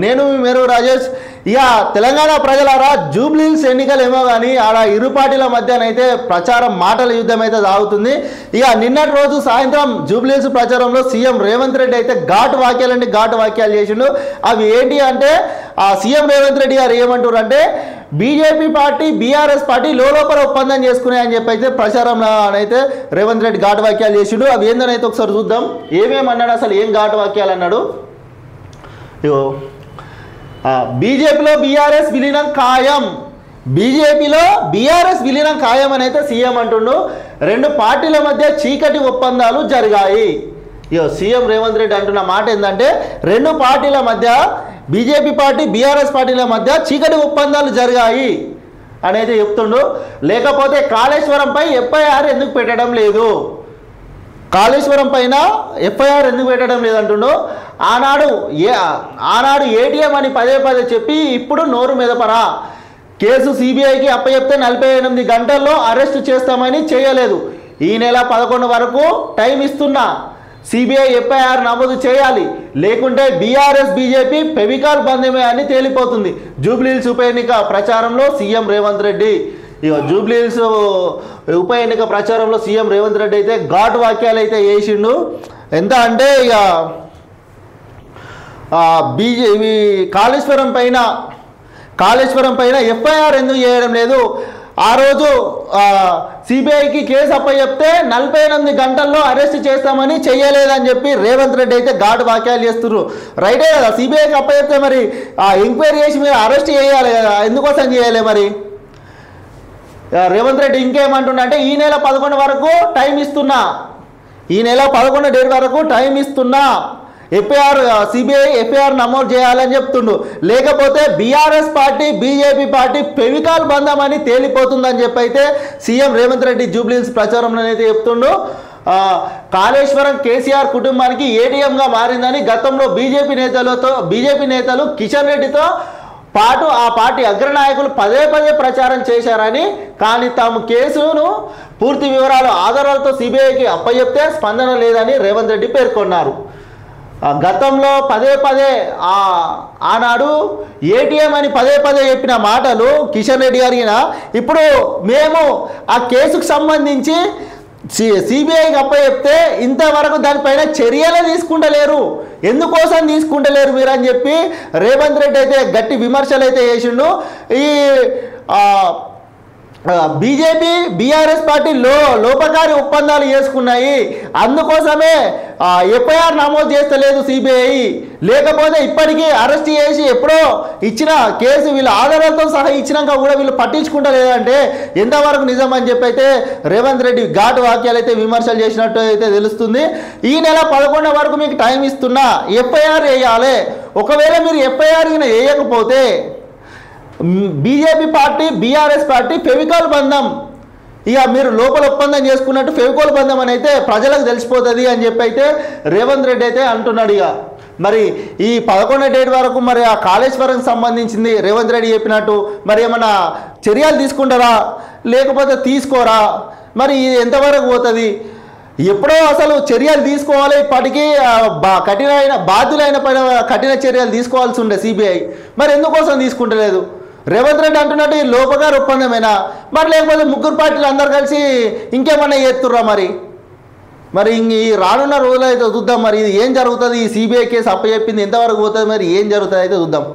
నేను మీ మేరు రాజేష్. ఇక తెలంగాణ ప్రజలారా జూబ్లీహిల్స్ ఎన్నికలు ఏమో కానీ ఆడ ఇరు పార్టీల మధ్యనైతే ప్రచారం మాటల యుద్ధం అయితే సాగుతుంది. ఇక నిన్నటి రోజు సాయంత్రం జూబ్లీహిల్స్ ప్రచారంలో సీఎం రేవంత్ రెడ్డి అయితే ఘాటు వాక్యాలు చేసిండు. అవి ఏంటి అంటే ఆ సీఎం రేవంత్ రెడ్డి గారు ఏమంటారు అంటే బీజేపీ పార్టీ బీఆర్ఎస్ పార్టీ లోపల ఒప్పందం చేసుకున్నాయని చెప్పి అయితే ప్రచారంలో అయితే రేవంత్ రెడ్డి ఘాటు వాక్యాలు చేసిండు. అవి ఏందనైతే ఒకసారి చూద్దాం. ఏమేమన్నాడు, అసలు ఏం ఘాటు వాక్యాలు అన్నాడు. బీజేపీలో బీఆర్ఎస్ విలీనం ఖాయం, బీజేపీలో బీఆర్ఎస్ విలీనం ఖాయం అని అయితే సీఎం అంటుండు. రెండు పార్టీల మధ్య చీకటి ఒప్పందాలు జరిగాయి. సీఎం రేవంత్ రెడ్డి అంటున్న మాట ఏంటంటే రెండు పార్టీల మధ్య బీజేపీ పార్టీ బీఆర్ఎస్ పార్టీల మధ్య చీకటి ఒప్పందాలు జరిగాయి అనేది చెప్తుండు. లేకపోతే కాళేశ్వరంపై ఎఫ్ఐఆర్ ఎందుకు పెట్టడం లేదు, కాళేశ్వరం పైన ఎఫ్ఐఆర్ ఎందుకు పెట్టడం లేదంటుండో. ఆనాడు ఏటీఎం అని పదే చెప్పి ఇప్పుడు నోరు మెదపరా, కేసు సిబిఐకి అప్పచెప్తే 48 గంటల్లో అరెస్ట్ చేస్తామని చేయలేదు. ఈ నెల 11 వరకు టైం ఇస్తున్నా, సిబిఐ ఎఫ్ఐఆర్ నమోదు చేయాలి, లేకుంటే బీఆర్ఎస్ బీజేపీ ఫెవికాల్ బంధమే అని తేలిపోతుంది. జూబ్లీహిల్స్ ఉప ఎన్నిక ప్రచారంలో సీఎం రేవంత్ రెడ్డి. ఇక జూబ్లీహిల్స్ ఉప ఎన్నిక ప్రచారంలో సీఎం రేవంత్ రెడ్డి అయితే ఘాటు వాక్యాలు అయితే వేసిండు. ఎంత అంటే ఇక బీజేపీ కాళేశ్వరం పైన ఎఫ్ఐఆర్ ఎందుకు చేయడం లేదు, ఆ రోజు సిబిఐకి కేసు అప్పచెప్తే 48 గంటల్లో అరెస్ట్ చేస్తామని చేయలేదని చెప్పి రేవంత్ రెడ్డి అయితే ఘాటు వాక్యాలు చేస్తున్నారు. రైటే కదా, సిబిఐకి అప్పచెప్తే మరి ఎంక్వైరీ చేసి మీరు అరెస్ట్ చేయాలి కదా, ఎందుకోసం చేయాలి మరి. రేవంత్ రెడ్డి ఇంకేమంటున్నా అంటే ఈ నెల 11 వరకు టైం ఇస్తున్నా, ఈ నెల 11 డేట్ వరకు టైం ఇస్తున్నా, సిబిఐ ఎఫ్ఐఆర్ నమోదు చేయాలని చెప్తుండు. లేకపోతే BRS party BJP party Fevicol బంధం అని తేలిపోతుందని చెప్పి అయితే సీఎం రేవంత్ రెడ్డి జూబ్లీహిల్స్ ప్రచారంలో అయితే చెప్తుండు. కాళేశ్వరం కేసీఆర్ కుటుంబానికి ఏటీఎంగా మారిందని గతంలో బీజేపీ నేతలు కిషన్ రెడ్డితో పాటు ఆ పార్టీ అగ్రనాయకులు పదే ప్రచారం చేశారని, కానీ తాము కేసును పూర్తి వివరాలు ఆధారాలతో సిబిఐకి అప్పచెప్తే స్పందన లేదని రేవంత్ రెడ్డి పేర్కొన్నారు. గతంలో పదే ఆనాడు ఏటీఎం అని పదే చెప్పిన మాటలు కిషన్ రెడ్డి గారిన ఇప్పుడు మేము ఆ కేసుకు సంబంధించి సిబిఐకి అప్పచెప్తే ఇంతవరకు దానిపైన చర్యలే తీసుకుంటలేరు, ఎందుకోసం తీసుకుంటలేరు మీరు అని చెప్పి రేవంత్ రెడ్డి అయితే గట్టి విమర్శలు అయితే చేసిండు. ఈ బీజేపీ బీఆర్ఎస్ పార్టీ లోపకారి ఒప్పందాలు చేసుకున్నాయి, అందుకోసమే ఎఫ్ఐఆర్ నమోదు చేస్తలేదు సిబిఐ, లేకపోతే ఇప్పటికీ అరెస్ట్ చేసి ఎప్పుడో ఇచ్చిన కేసు వీళ్ళ ఆధారాలతో సహా ఇచ్చినాక కూడా వీళ్ళు పట్టించుకుంటలేదంటే ఎంతవరకు నిజం అని చెప్పి అయితే రేవంత్ రెడ్డి ఘాటు వాక్యాలు అయితే విమర్శలు చేసినట్టు అయితే తెలుస్తుంది. ఈ నెల 11 వరకు మీకు టైం ఇస్తున్నా, ఎఫ్ఐఆర్ వేయాలి, ఒకవేళ మీరు ఎఫ్ఐఆర్ వేయకపోతే BJP party BRS party Fevicol బంధం, ఇక మీరు లోపల ఒప్పందం చేసుకున్నట్టు ఫెవికాల్ బంధం అని అయితే ప్రజలకు తెలిసిపోతుంది అని చెప్పి అయితే రేవంత్ రెడ్డి అయితే అంటున్నాడు. ఇక మరి ఈ 11 డేట్ వరకు మరి ఆ కాళేశ్వరంకి సంబంధించింది రేవంత్ రెడ్డి చెప్పినట్టు మరి ఏమన్నా చర్యలు తీసుకుంటారా లేకపోతే తీసుకోరా, మరి ఇది ఎంతవరకు పోతుంది, ఎప్పుడో అసలు చర్యలు తీసుకోవాలి, ఇప్పటికీ బాధ్యులైన పైన కఠిన చర్యలు తీసుకోవాల్సి ఉండే సిబిఐ, మరి ఎందుకోసం తీసుకుంటలేదు. రేవంత్ రెడ్డి అంటున్నట్టు ఈ లోపగారు ఒప్పందమేనా, మరి లేకపోతే ముగ్గురు పార్టీలు అందరు కలిసి ఇంకేమన్నా చేస్తుర్రా, మరి ఈ రానున్న రోజులు అయితే చూద్దాం మరి ఇది ఏం జరుగుతుంది, ఈ సిబిఐ కేసు అప్పచెప్పింది ఎంతవరకు పోతుంది, మరి ఏం జరుగుతుంది అయితే చూద్దాం.